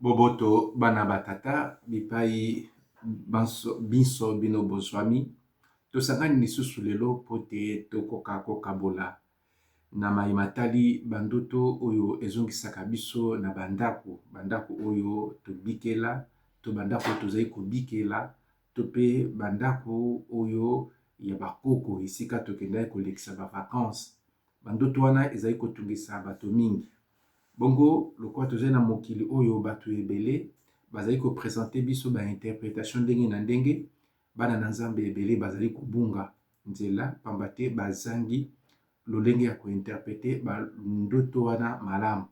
Boboto bana batata bipai biso bino bozwami tosangani lisusu lelo po te tokoka kokabola na matali bandoto oyo ezongisaka biso na bandako oyo tobikela to bandako tozali kobikela to mpe bandako oyo ya bakoko esika tokendaki kolekisa bavacance. Bandoto wana ezali kotungisa bato mingi. Bongo lokola tozali na mokili oyo bato ebele bazali kopresente biso bainterprétation ndenge na ndenge, bana na nzambe ebele bazali kobunga nzela pamba te bazangi lolenge ya kointerprete bandoto wana malamu.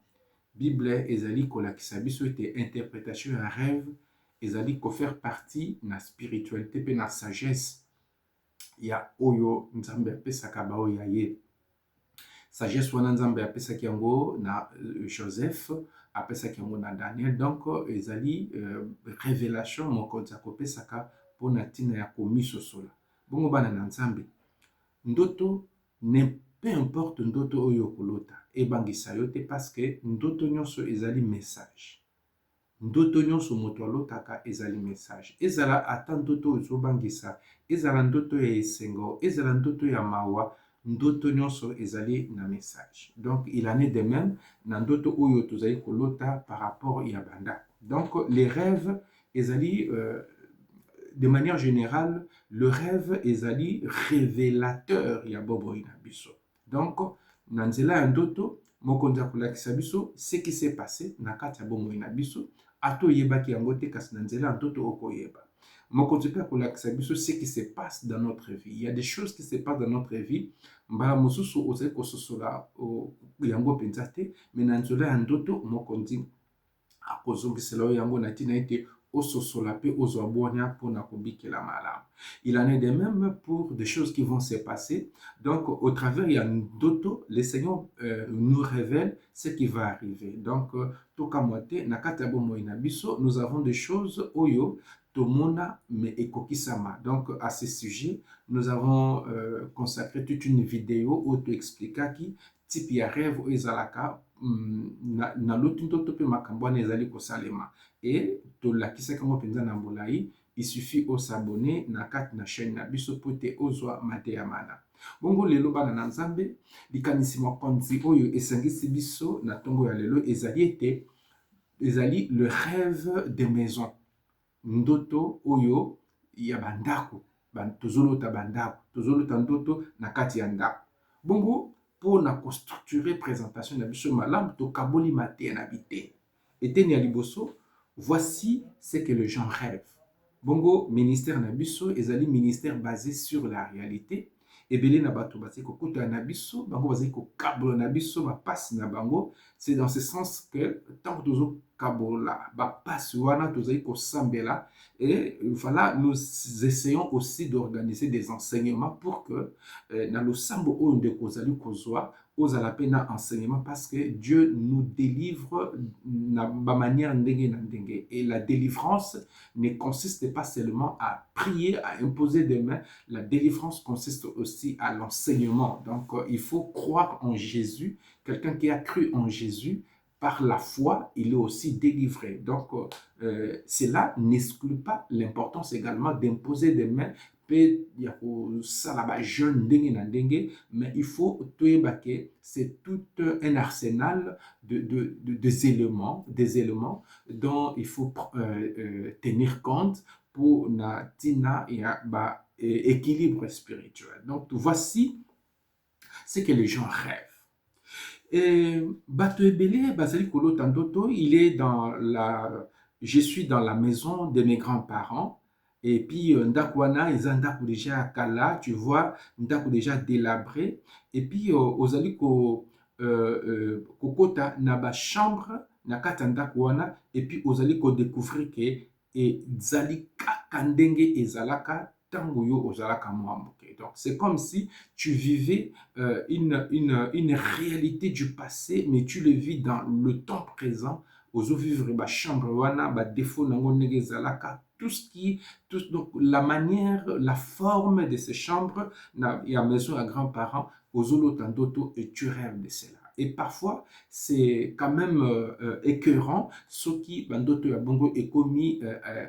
Bible ezali kolakisa biso ete interprétation ya rêve ezali kofaire partie na spiritualité mpe na sagesse ya oyo nzambe apesaka baoyo ya ye. Sagesse wana nzambe apesaki yango na Joseph, apesaki yango na Daniel. Donc ezali révélation mokonzi akopesaka mpona ntina ya komisosola. Bongo bana na nzambe, ndoto peu importe ndoto oyo kolota ebangisa yo te, parce que ndoto nyonso ezali message. Ndoto nyonso moto alotaka ezali message. Ezala ata ndoto oyo ezobangisa, ezala ndoto ya esengo, ezala ndoto ya mawa, ndoto nyonso ezali na message. Donc il en est de même na ndoto oyo tozali kolota par rapport ya bandako. Donc les rêves ezali de manière générale, le rêve ezali révélateur ya bobo ina biso. Donc na nzela ya ndoto mokonzi akolakisa biso ce qui s'est passé na kati ya bomo ina biso, ato yebaki yango te kasi na nzela ya ndoto okoyeba. Mokonzi pe akolakisa biso ce qui se passe dans notre vie. Il y a des choses qui se passent dans notre vie, mbala mosusu ozali kososola yango penza te, mais na nzela ya ndoto mokonzi akozongisela yango na ntina ete ososola pe ozwa bwania mpona kobikela malamu. Il en est de même pour des choses qui vont se passer. Donc au travers ya ndoto, le Seigneur nous révèle ce qui va arriver. Donc tokamwate na kati ya bomoi na biso, nous avons des choses oyo tomona mais ekokisama. Donc à ce sujet, nous avons consacré toute une vidéo où tu expliquaki type ya rêve oyo ezalaka na loti ndoto pe makambo wana ezali kosalema. Et tolakisaki yango mpenza na molai, il suffit osabone na kati na chaîne na biso po te ozwa mateya mana. Bongo lelo bana na nzambe, likanisi mokonzi oyo esangisi biso na ntongo ya lelo ezali ete ezali le rêve de maison. Ndoto oyo ya bandako, tozolota bandako, tozolota ndoto na kati ya ndako. Bongo pour na structurer présentation na biso malamu tokaboli mateya na bite. Eteni ya liboso, voici ce que les gens rêvent. Bongo ministère na biso ezali ministère basé sur la réalité. Ebele na bato bazali kokuta na biso, bango bazali kokabola na biso bapasi na bango. C'est dans ce sens que tant que tozo kabola bapasi wana tozali kosambela, et voilà, nous essayons aussi d'organiser des enseignements pour que na losambo oyo ndeko ozali kozwa ozala pe na enseignement, parce que Dieu nous délivre na ba manière ndenge na ndenge. Et la délivrance ne consiste pas seulement à prier, à imposer des mains. La délivrance consiste aussi à l'enseignement. Donc il faut croire en Jésus. Quelqu'un qui a cru en Jésus, par la foi, il est aussi délivré. Donc cela n'exclut pas l'importance également d'imposer des mains. Peut y a salaba jeune ndenge na ndenge, mais il faut toyebake c'est tout un arsenal des éléments dont il faut tenir compte pour na tina ya ba équilibre spirituel. Donc voici ce que les gens rêvent. Bato ebele bazali kolota ndoto, il est dans la, je suis dans la maison de mes grands-parents. Et puis ndako wana eza ndako déjà kala, tu vois, ndako déjà délabré. Et puis ozali kokota na ba chambre na kati ya ndako wana, et puis ozali ko découvrir que ezali kaka ndenge ezalaka tango yo ozalaka mwa moke. Donc c'est comme si tu vivais une réalité du passé, mais tu le vis dans le temps présent. Ozo vivre ba chambre wana, ba défaut nango ndenge ezalaka, donc la manière, la forme de ces chambres, il y a maison à grands-parents, aux ndoto, et tu rêves de cela. Et parfois, c'est quand même écœurant, ce qui, bandoto ya bongo, est commis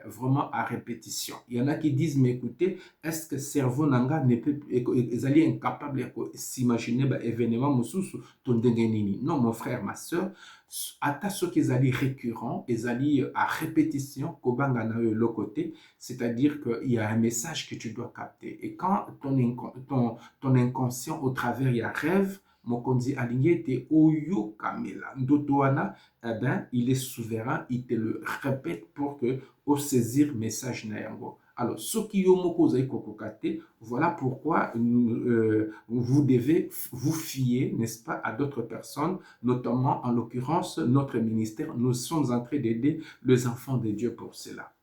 vraiment à répétition. Il y en a qui disent, mais écoutez, est-ce que cerveau nanga ne peut, ils allaient incapable de s'imaginer bah, événement mususu tondenge nini. Non, mon frère, ma soeur, ata ce qu'ils allaient récurrent, ils allaient à répétition, kobanga na yo le côté, c'est-à-dire qu'il y a un message que tu dois capter. Et quand ton inconscient, au travers, il y a rêve, mokonzi aligné te oyo kamela ndoto wana, eh ben, il est souverain, il te le répète pour que au saisir message na yango. Alors, ce qui yo moko ozali kokokate, voilà pourquoi vous devez vous fier, n'est-ce pas, à d'autres personnes, notamment en l'occurrence notre ministère. Nous sommes en train d'aider les enfants de Dieu pour cela.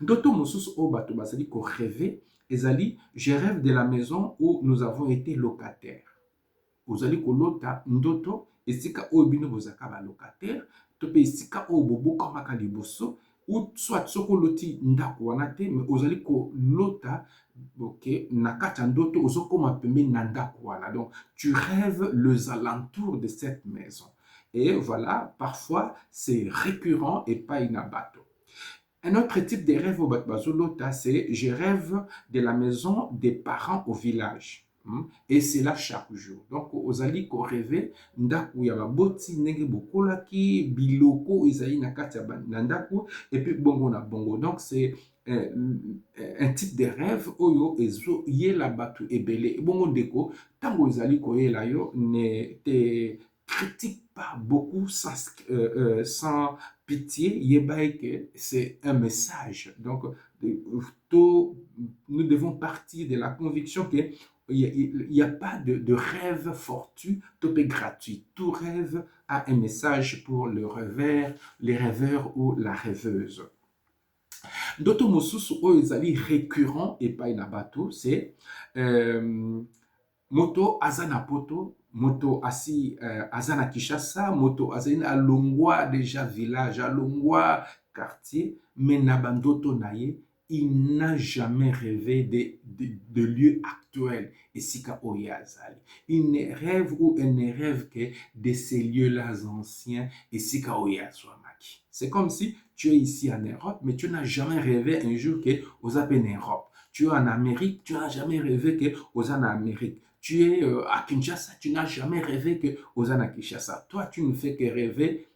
Ndoto mosusu o bato bazali ko rêver, ezali, je rêve de la maison où nous avons été locataires. Ozali kolota ndoto esika oyo bino bozaka ba locataire, to pe esika oyo bobokamaka liboso, ou soit soko loti ndako wana te, mais ozali kolota ok, na kati ya ndoto ozokoma pembeni na ndako wana. Donc tu rêves les alentours de cette maison. Et voilà, parfois c'est récurrent et pas inabato. Un autre type de rêve au Bazolota, c'est je rêve de la maison des parents au village. Et c'est là chaque jour. Donc, aux alliés qu'on rêvait, ndaku ya baboti nenge bokolaki, biloko ezali na kati ya ndaku, et puis bongo na bongo. Donc, c'est un type de rêve oyo ezo ye la batu ebele. Bongo ndeko, tango ezali koyela yo ne te critique pas beaucoup sans pitié, que c'est un message. Donc, nous devons partir de la conviction qu'il n'y a pas de rêve fortuit, tout est gratuit. Tout rêve a un message pour les rêveurs ou la rêveuse. D'autres mosusu oyo ezali récurrent et pas inabato, c'est moto azana poto, moto asi azana Kinshasa, moto azana alongwa déjà village, alongwa quartier, mais nabandoto naye, il n'a jamais rêvé de lieux actuels. Et sika oyazali. Il ne rêve ou elle ne rêve que de ces lieux-là anciens et sika oyazwamaki. C'est comme si tu es ici en Europe, mais tu n'as jamais rêvé un jour que aux en Europe. Tu es en Amérique, tu n'as jamais rêvé que aux en Amérique. Tu es à Kinshasa, tu n'as jamais rêvé que aux en Kinshasa. Toi, tu ne fais que rêver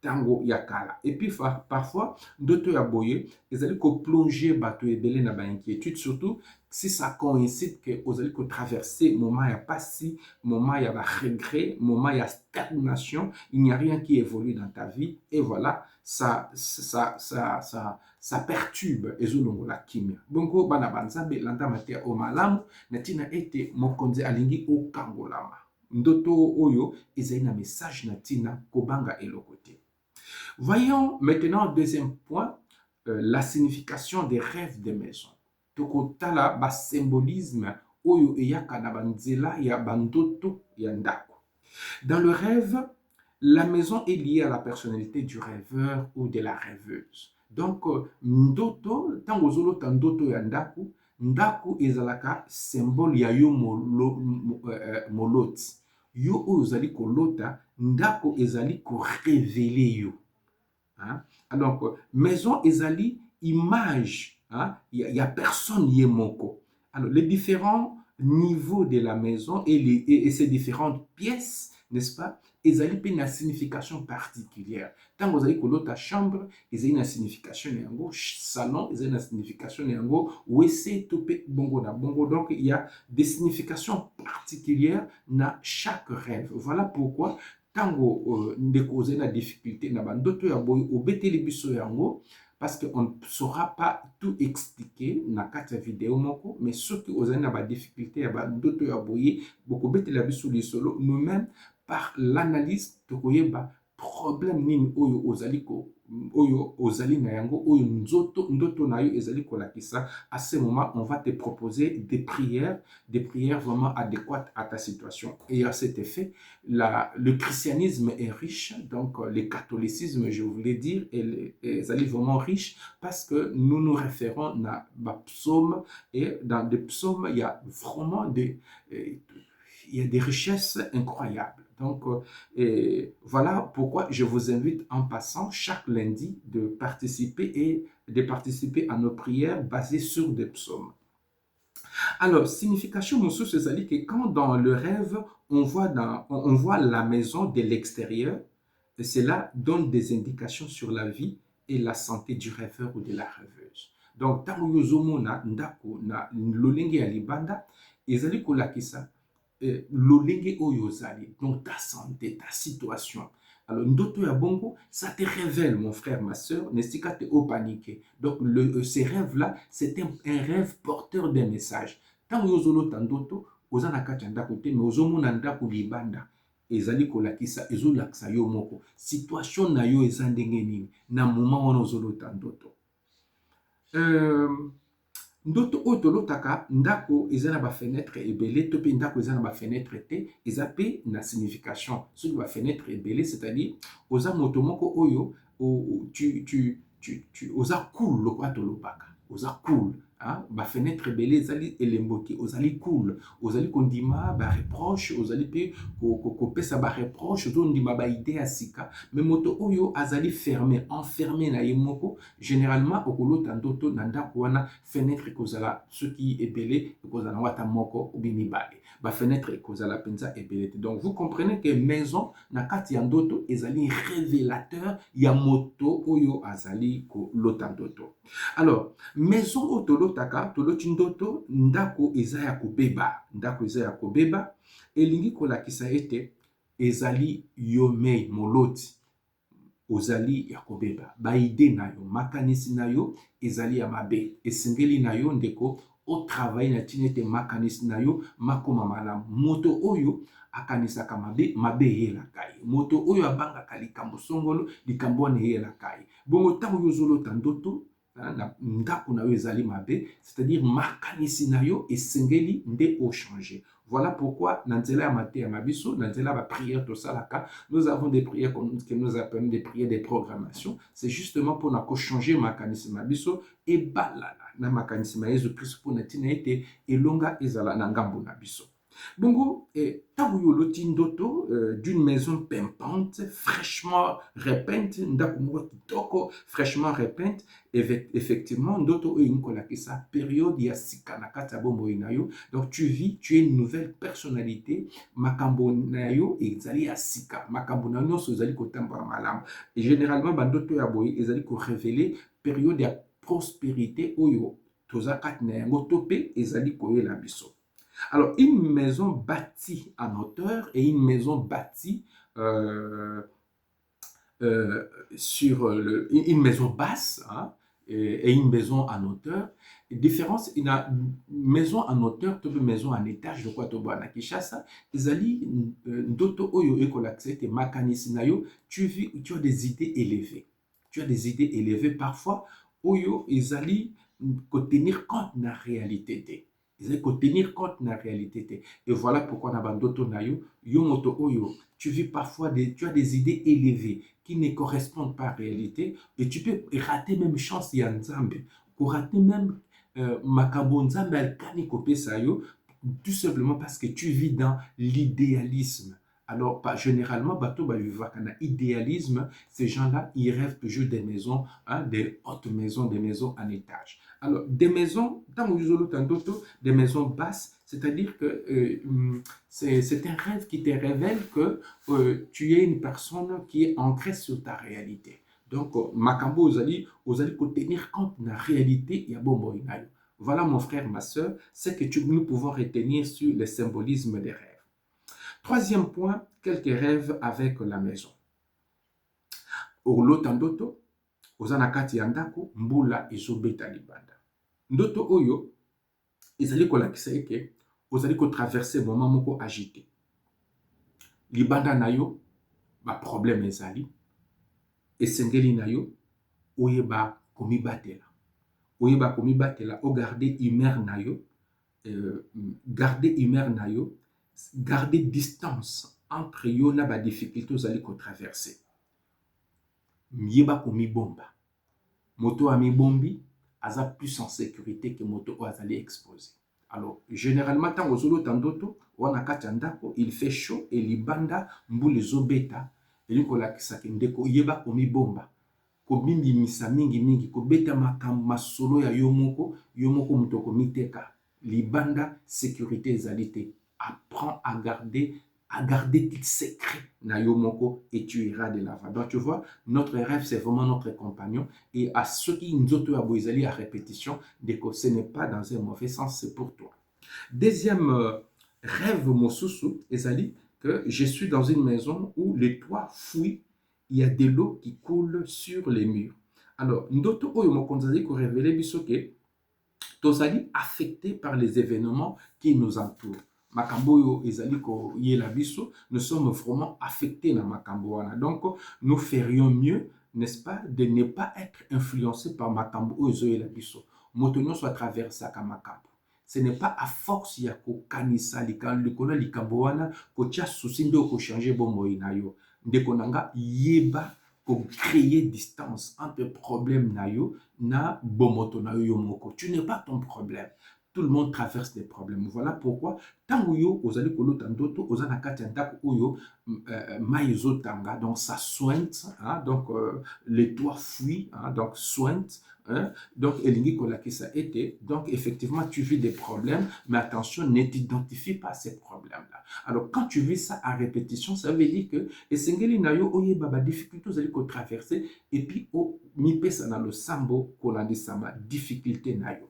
tango yakala. Et puis parfois, d'autres yaboye, ils allaient plonger bateau et belé na ba inquiétude, surtout si ça coïncide que vous allez traverser moment ya passé, moment ya regret, moment ya stagnation, il n'y a rien qui évolue dans ta vie et voilà, ça perturbe ezolongo la kimia. Bongo bana banzambe landa matia o malamu natina ete mokonzi alingi o kangolama. Ndoto oyo ezali na message natina kobanga elokote. Voyons maintenant, deuxième point, la signification des rêves de maison. Tokotala ba symbolisme oyo eyaka na banzela ya bandoto ya ndako. Dans le rêve, la maison est liée à la personnalité du rêveur ou de la rêveuse. Donc, ndoto, tango zolota ndoto ya ndako, ndako ezalaka symbole ya yo moloti. Yo oyo ozali kolota, ndako ezali ko révéler yo. Hein? Alors, maison ezali image, hein? Il y a personne yé moko. Alors, les différents niveaux de la maison et ces différentes pièces, n'est-ce pas, ezali pe na signification particulière. Tant vous allez kolota ta chambre, ezali na signification yango, salon, ezali na signification yango, wese tope bongo na bongo. Donc, il y a des significations particulières na chaque rêve. Voilà pourquoi tango ndeko ozali na difficulté na bandoto ya boy obeteli biso yango, parce qu'on ne saura pas tout expliquer na kati ya vidéo moko, mais ceux qui ozali na ba difficulté ya bandoto ya boy bokobetela biso lisolo, nous-mêmes par l'analyse tokoyeba problème nini oyo ozali na yango oyo ndoto na yo ezali kolakisa. À ce moment, on va te proposer des prières vraiment adéquates à ta situation. Et à cet effet, le christianisme est riche, donc le catholicisme, je voulais dire, est vraiment riche parce que nous nous référons à des psaumes, et dans des psaumes, il y a vraiment des richesses incroyables. Donc, voilà pourquoi je vous invite en passant chaque lundi de participer à nos prières basées sur des psaumes. Alors, signification mosusu, c'est-à-dire que quand dans le rêve, on voit la maison de l'extérieur, et cela donne des indications sur la vie et la santé du rêveur ou de la rêveuse. Donc, tango yozomona ndako na lolenge ya libanda, ezali kolakisa lolenge oyo ozali, donc ta santé, ta situation. Alors, ndoto ya bongo, ça te révèle, mon frère, ma soeur, nestika te o paniquer. Donc, ces rêves-là, c'est un rêve porteur d'un message. Tant yozolota ndoto, oza na kati ya ndako te, mais ozomona ndako libanda, ezali kolakisa, ezolakisa yo moko. Situation na yo eza ndenge nini, na moment wana ozolota ndoto. Ndoto oyo tolotaka ndako eza na bafenetre ebele to mpe ndako eza na bafenetre te eza mpe na signification soki bafenetre ebele, c'est-à-dire oza moto moko oyo oza cool lokola tolobaka oza cool. Bafenetre ebele ezali elembo te ozali cool, ozali kondima bareproche, ozali mpe kopesa bareproche, ozondima baide ya sika. Me moto oyo azali enfermé na ye moko, généralement okolota ndoto na ndako wana fenêtre ekozala soki ebele ekozala wata moko ou bien mibale, bafenetre ekozala mpenza ebele te. Donc vous comprenez que maison na kati ya ndoto ezali révélateur ya moto oyo azali kolota ndoto. Alors, maison oyo toloti ndoto, ndako eza ya kobeba, elingi kolakisa ete ezali yo mei moloti ozali ya kobeba, baide na yo, makanisi na yo ezali ya mabe, esengeli na yo ndeko o travail na tina ete makanisi na yo makoma malamu. Moto oyo akanisaka mabe eyelaka ye, moto oyo abangaka likambo songolo, likambo wana eyelaka ye. Bongo ntango yozolota ndoto na ndako na yo ezali mabe, c'est-à-dire makanisi na yo esengeli nde o changer. Voilà pourquoi dans la matière mabiso, dans la prière de Salaka, nous avons des prières que nous appelons des prières de programmation. C'est justement pour nous changer makanisi mabiso et balala na makanisi ma Yesu Christ pour natina ete elonga ezala na ngambo na biso. Bongo, tabu yoloti ndoto d'une maison pimpante, fraîchement repeinte, ndakumwa kitoko, fraîchement repeinte. Effectivement, ndoto oyo kisa période ya sika na kati ya bombo inayo. Donc tu vis, tu es une nouvelle personnalité, makambo na yo ezali ya sika, makambo na yo ezali kotambola malamu. Et généralement bandoto ya boye ezali ko révéler période ya prospérité oyo toza kati na yango tope ezali koyela biso. Alors, une maison bâtie en hauteur et une maison bâtie une maison basse, et une maison en hauteur. Différence, il y a une maison en hauteur, une maison en étage, je crois, na Kinshasa. Ezali ndoto oyo ekolaxe te makanisi na yo, tu as des idées élevées. Tu as des idées élevées parfois oyo ezali ko tenir compte na réalité te. Ils ont tenir compte de la réalité. Et voilà pourquoi na bandoto na yo, moto oyo, tu vis parfois tu as des idées élevées qui ne correspondent pas à la réalité et tu peux rater même chance ya nzambe, pour rater même makambo nzambe alkani kopesa yo, tout simplement parce que tu vis dans l'idéalisme. Alors, généralement, bateau vivakana idéalisme, ces gens-là, ils rêvent toujours des maisons, des hautes maisons, des maisons en étage. Alors, des maisons, des maisons basses, c'est-à-dire que c'est un rêve qui te révèle que tu es une personne qui est ancrée sur ta réalité. Donc, makambo ozali tenir compte de la réalité ya bombo inayo. Voilà, mon frère, ma soeur, c'est que nous pouvons retenir sur le symbolisme des rêves. Troisième point, quelques rêves avec la maison. Olota ndoto, ozana kati ya ndako, mbula ezobeta libanda. Ndoto oyo, ezali kolakisa eke, ozali ko traverser moment moko agité. Libanda na yo, ba problème ezali, esengeli na yo, oyeba komibatela. Oyeba komibatela, o garder humeur na yo, garder distance entre yo na ba difficulté ozali ko traverser. Mieba komi bomba. Moto a mi bombi, aza plus en sécurité que moto o azali exposé. Alors, généralement, tant aux zolo tandoto, wana kati ya ndako, il fait chaud et libanda mbula ezobeta elingi kolakisa ke ndeko yeba komibomba kobimbimisa mingi kobeta makambo masolo ya yo moko moto komiteka libanda sécurité ezali te. Apprends à garder tes secrets na yo moko et tu iras de l'avant. Donc tu vois, notre rêve c'est vraiment notre compagnon et à ceux qui nzoto ya boizali à répétition, deko ce n'est pas dans un mauvais sens, c'est pour toi. Deuxième rêve mosusu ezali que je suis dans une maison où les toits fouillent, il y a de l'eau qui coule sur les murs. Alors, ndoto oyo mokonzi azali ko révéler biso ke tozali affecté par les événements qui nous entourent. Makambo oyo ezali ko yela biso, nous sommes vraiment affectés na makambo wana. Donc, nous ferions mieux, n'est-ce pas, de ne pas être influencés par makambo oyo ezoyela biso. Moto nyonso atraversaka makambo. Ce n'est pas à force ya kokanisa likolo likambo wana kotia souci nde okochange bomoi na yo. Ndeko nanga yeba ko créer distance entre problème na yo na bomoto na yo moko. Tu n'es pas ton problème. Tout le monde traverse des problèmes. Voilà pourquoi tant yo ozali kolota ndoto ozana kati ya ndako oyo mai ezotanga, donc ça sointe, hein, donc les toits fuient, hein, donc sointe. Hein? Donc, elingi kolakisa ete, donc effectivement, tu vis des problèmes, mais attention, ne t'identifie pas à ces problèmes-là. Alors, quand tu vis ça à répétition, ça veut dire que, esengeli na yo oye baba difficulté vous allez traverser, et puis, o mi pesa na lo sambo kolandi sama difficulté na yo.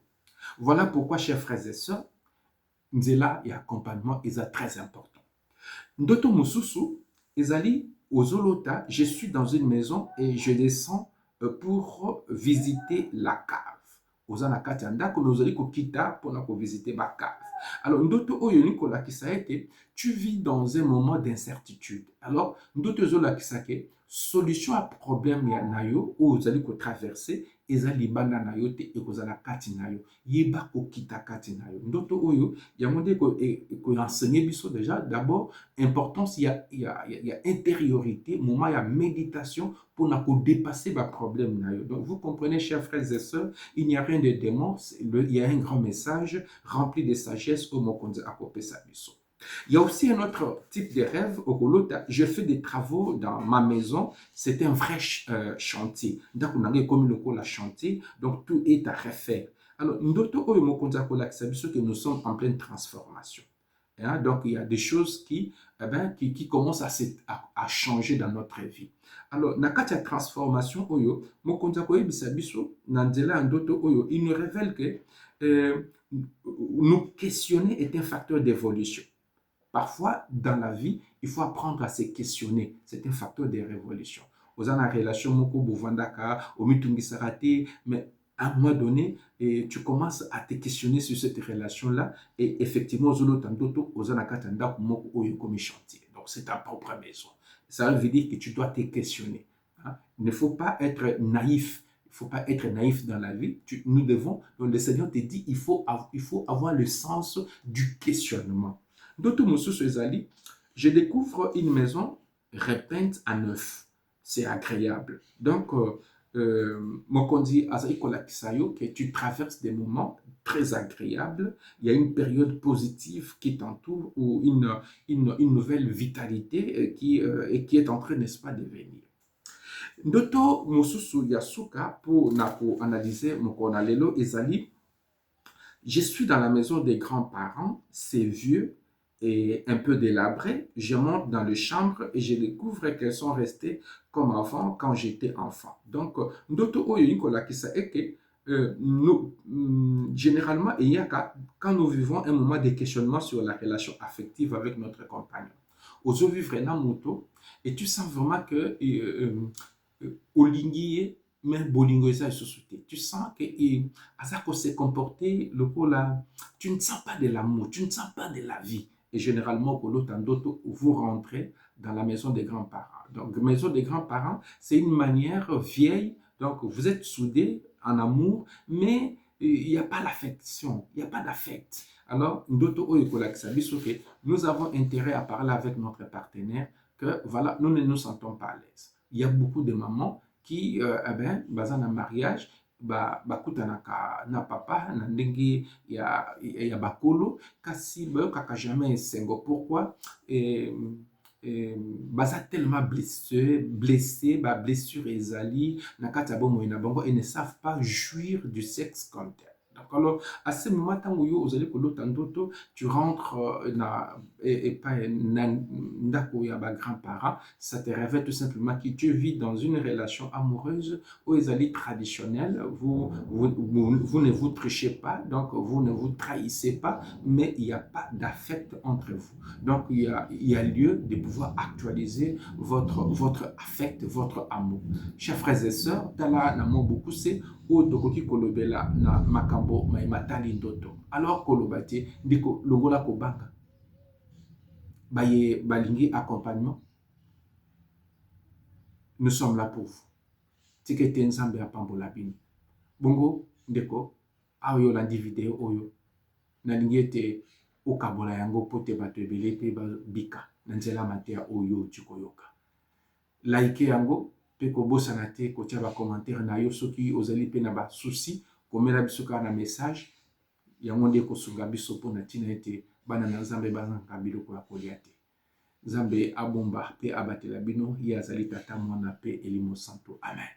Voilà pourquoi, chers frères et sœurs, nzela et accompagnement est très important. Ndoto mususu, ezali ozolota, je suis dans une maison et je descends pour visiter la cave. Ozana kati ya ndako mais ozali kokita mpona kovisiter ba cave. Alors ndoto oyo ni kolakisa ete tu vis dans un moment d'incertitude. Alors ndoto ezolakisa ke solution à problème ya na yo oyo ozali kotraverser ezali libanda na yo te ekozala kati na yo. Yeba kokita kati na yo. Ndoto oyo yango nde enseigner biso déjà d'abord importance il y a intériorité, moment il y a méditation pour dépasser les problèmes. Donc vous comprenez, chers frères et sœurs, il n'y a rien de démon, il y a un grand message rempli de sagesse au Mokonzi Akopé Sabiso. Il y a aussi un autre type de rêve au Kolota. Je fais des travaux dans ma maison. C'est un vrai chantier. Donc, on a comme le chantier. Donc, tout est à refaire. Alors, ndoto oyo Mokonzi Akopé Sabiso que nous sommes en pleine transformation. Hein? Donc, il y a des choses qui commencent à changer dans notre vie. Alors, nakati ya transformation oyo, mokonzi akoyebisa biso na nzela ndoto oyo, il nous révèle que nous questionner est un facteur d'évolution. Parfois, dans la vie, il faut apprendre à se questionner. C'est un facteur de révolution. Aux en relation moko bovandaka, au mitungisarate, mais à un moment donné, tu commences à te questionner sur cette relation-là, et effectivement, donc c'est ta propre maison. Ça veut dire que tu dois te questionner. Hein? Il ne faut pas être naïf. Il ne faut pas être naïf dans la vie. Nous devons, donc le Seigneur te dit, il faut avoir le sens du questionnement. D'autres Moussous Ezali, je découvre une maison repeinte à neuf. C'est agréable. Donc, Mokondi Azaï Kolakisayo, que tu traverses des moments très agréables, il y a une période positive qui t'entoure ou une nouvelle vitalité qui est en train, n'est-ce pas, de venir. Ndoto Mosusu Yasuka pour analyser Mokona Lelo Ezali, je suis dans la maison des grands-parents, c'est vieux et un peu délabré. Je monte dans les chambres et je découvre qu'elles sont restées comme avant quand j'étais enfant. Donc, ndoto oyo nikola kisa eke nous généralement quand nous vivons un moment de questionnement sur la relation affective avec notre compagnon. Ozo vivre na moto et tu sens vraiment que olingiye mais bolingo eza société. Tu sens que Azako s'est comporté le là, tu ne sens pas de l'amour, tu ne sens pas de la vie. Et généralement, pour l'autre, vous rentrez dans la maison des grands-parents. Donc, maison des grands-parents, c'est une manière vieille. Donc, vous êtes soudés en amour, mais il n'y a pas l'affection, il n'y a pas d'affect. Alors, nous avons intérêt à parler avec notre partenaire que voilà, nous ne nous sentons pas à l'aise. Il y a beaucoup de mamans qui, dans un mariage, bakutanaka na papa na ndenge ya bakolo kasi bayokaka jamais esengo. Pourquoi? Baza tellement blessé ba blessure ezali na kati ya bomoi na bango et ne savent pas jouir du sexe comme tel. Donc alors à ce moment tango yo ozali kolota ndoto, tu rentres na ndako ya ba grands-parents, ça te révèle tout simplement que tu vis dans une relation amoureuse où ezali traditionnelle, vous ne vous trichez pas, donc vous ne vous trahissez pas, mais il n'y a pas d'affect entre vous. Donc il y a lieu de pouvoir actualiser votre affect, votre amour. Chers frères et sœurs, tala na mo beaucoup c'est o tokoki kolobela na makambo maimatali ndoto. Alors kolobati ndiko longola kobanga. Baye balingi accompagnement. Nous sommes là pour vous. Tikete nzambe ya pambola bino. Bongo ndeko ayo landi video oyo nalingi ete okabola yango pote bato ebele pe bika na nzela mateya oyo tikoyoka. Like yango pe kobosana te kotia ba commentaire na yo soki ozali pe na ba souci komela biso kaka na message yango nde kosunga biso mpona ntina ete bana na nzambe bazanga biloko ya kolia te. Nzambe abomba pe abatela bino ye azali tata mwana pe elimo santo. Amen.